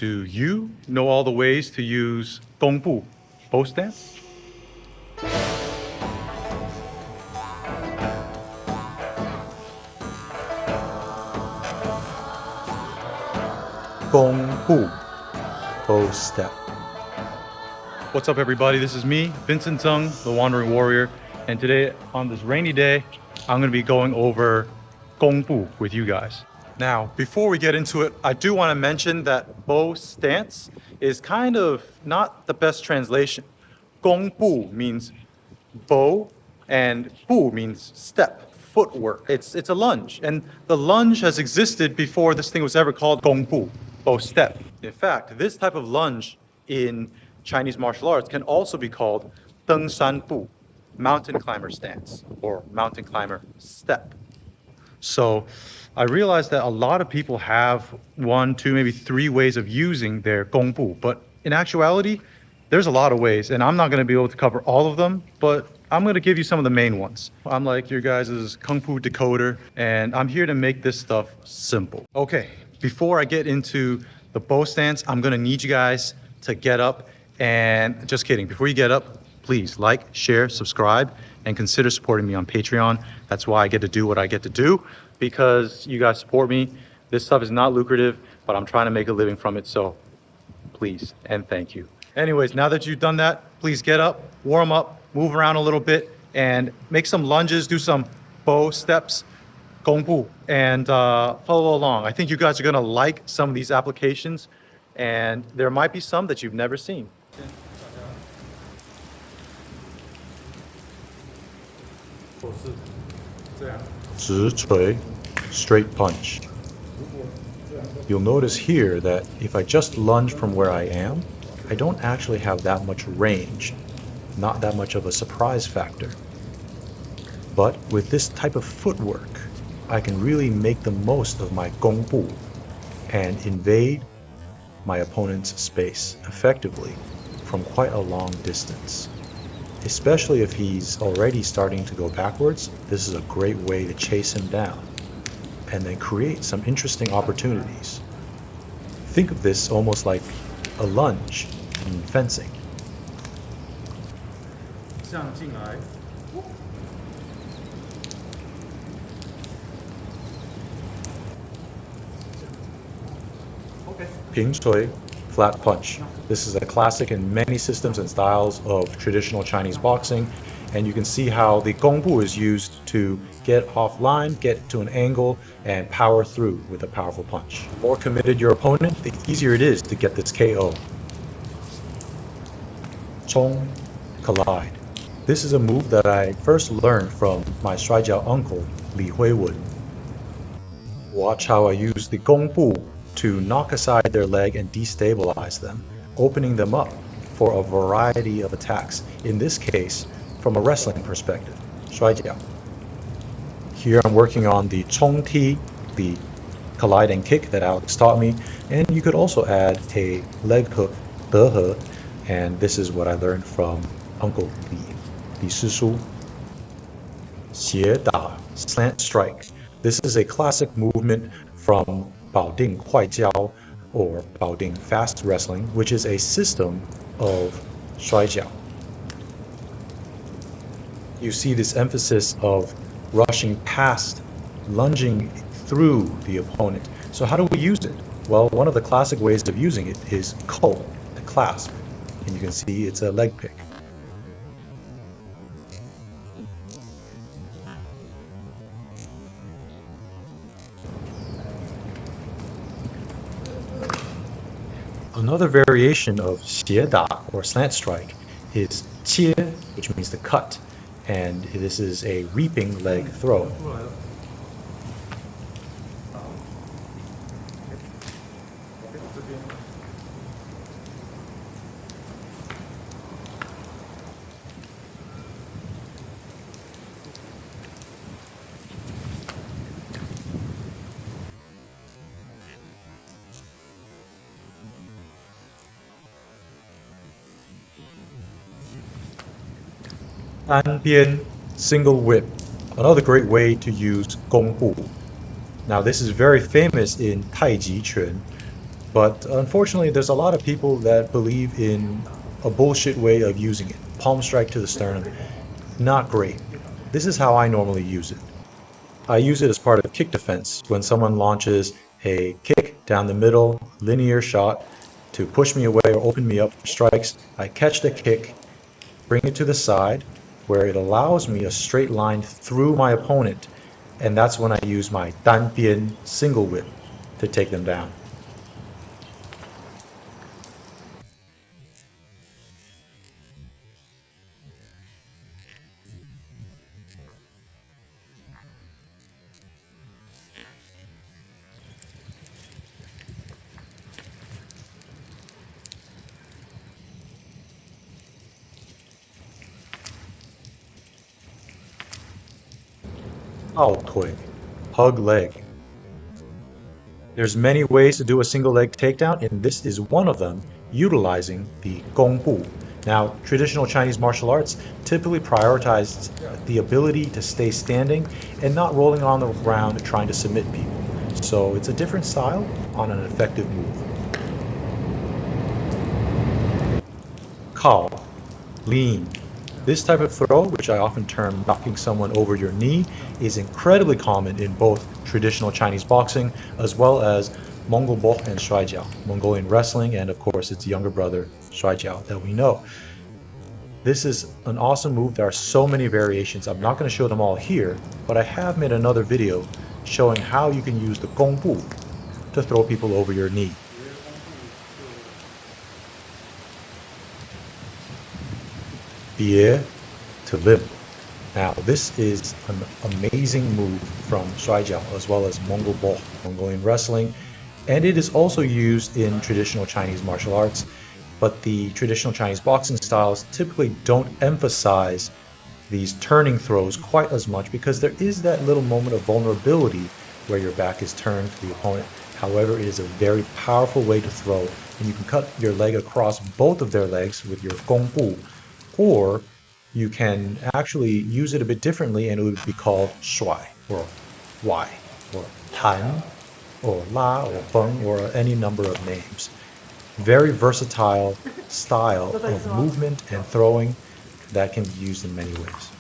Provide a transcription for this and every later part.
Do you know all the ways to use Gong Bu, bow stance? Gong Bu, bow step. What's up, everybody? This is me, Vincent Zeng, the Wandering Warrior, and today on this rainy day, I'm going to be going over Gong Bu with you guys. Now, before we get into it, I do want to mention that bow stance is kind of not the best translation. Gong Bu means bow, and Bu means step, footwork. It's a lunge, and the lunge has existed before this thing was ever called Gong Bu, bow step. In fact, this type of lunge in Chinese martial arts can also be called Deng Shan Bu, mountain climber stance, or mountain climber step. So I realized that a lot of people have 1, 2, maybe 3 ways of using their Gong Bu, but in actuality, there's a lot of ways, and I'm not going to be able to cover all of them, but I'm going to give you some of the main ones. I'm like your guys' Kung Fu decoder, and I'm here to make this stuff simple. Okay, before I get into the bow stance, I'm going to need you guys to get up, and just kidding, before you get up, please like, share, subscribe, and consider supporting me on Patreon. That's why I get to do what I get to do, because you guys support me. This stuff is not lucrative, but I'm trying to make a living from it, so please and thank you. Anyways, now that you've done that, please get up, warm up, move around a little bit, and make some lunges, do some bow steps, Gong Bu, and follow along. I think you guys are gonna like some of these applications, and there might be some that you've never seen. Straight punch. You'll notice here that if I just lunge from where I am, I don't actually have that much range, not that much of a surprise factor. But with this type of footwork, I can really make the most of my Gong Bu and invade my opponent's space effectively from quite a long distance. Especially if he's already starting to go backwards, this is a great way to chase him down and then create some interesting opportunities. Think of this almost like a lunge in fencing. Ping Cui, flat punch. This is a classic in many systems and styles of traditional Chinese boxing, and you can see how the Gong Bu is used to get offline, get to an angle, and power through with a powerful punch. The more committed your opponent, the easier it is to get this KO. Gōng collide. This is a move that I first learned from my Shuaijiao uncle, Li Huiwen. Watch how I use the Gong Bu to knock aside their leg and destabilize them, opening them up for a variety of attacks, in this case, from a wrestling perspective, Shuaijiao. Here I'm working on the Chong Ti, the colliding kick that Alex taught me, and you could also add a leg hook, De He, and this is what I learned from Uncle Li Shishu. Xie Da, slant strike. This is a classic movement from Baoding Huaijiao, or Baoding fast wrestling, which is a system of Shuaijiao. You see this emphasis of rushing past, lunging through the opponent. So how do we use it? Well, one of the classic ways of using it is kou, the clasp. And you can see it's a leg pick. Another variation of xie da, or slant strike, is qie, which means to cut, and this is a reaping leg throw. Anbian single whip, another great way to use Gong Bu. Now this is very famous in Taiji Quan, But unfortunately, there's a lot of people that believe in a bullshit way of using it. Palm strike to the sternum. Not great. This is how I normally use it. I use it as part of kick defense when someone launches a kick down the middle, linear shot to push me away or open me up for strikes. I catch the kick, bring it to the side where it allows me a straight line through my opponent, and that's when I use my Dan Bian single whip to take them down. Hug leg. There's many ways to do a single leg takedown, and this is one of them, utilizing the Gong Bu. Now, traditional Chinese martial arts typically prioritize the ability to stay standing and not rolling on the ground trying to submit people. So it's a different style on an effective move. Kao, lean. This type of throw, which I often term knocking someone over your knee, is incredibly common in both traditional Chinese boxing as well as Mongol Bo and Shuaijiao, Mongolian wrestling, and of course its younger brother Shuaijiao that we know. This is an awesome move. There are so many variations. I'm not going to show them all here, but I have made another video showing how you can use the Gong Bu to throw people over your knee. Bie to limp. Now, this is an amazing move from Shuaijiao as well as Mongol Bo, Mongolian wrestling, and it is also used in traditional Chinese martial arts, but the traditional Chinese boxing styles typically don't emphasize these turning throws quite as much because there is that little moment of vulnerability where your back is turned to the opponent. However, it is a very powerful way to throw, and you can cut your leg across both of their legs with your Gong Bu, or you can actually use it a bit differently and it would be called shuai or wai or tan or la or feng or any number of names. Very versatile style of movement and throwing that can be used in many ways.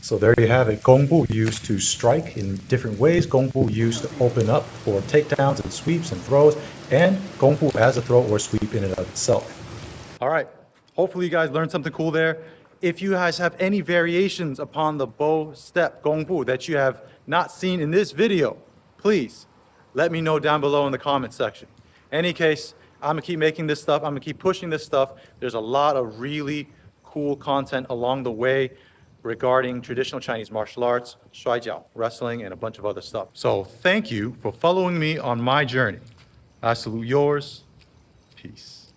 So there you have it. Gong Bu used to strike in different ways. Gong Bu used to open up for takedowns and sweeps and throws, and Gong Bu as a throw or sweep in and of itself. All right. Hopefully you guys learned something cool there. If you guys have any variations upon the bow step Gong Bu that you have not seen in this video, please let me know down below in the comment section. Any case, I'm gonna keep making this stuff. I'm gonna keep pushing this stuff. There's a lot of really cool content along the way regarding traditional Chinese martial arts, Shuaijiao, wrestling, and a bunch of other stuff. So thank you for following me on my journey. I salute yours. Peace.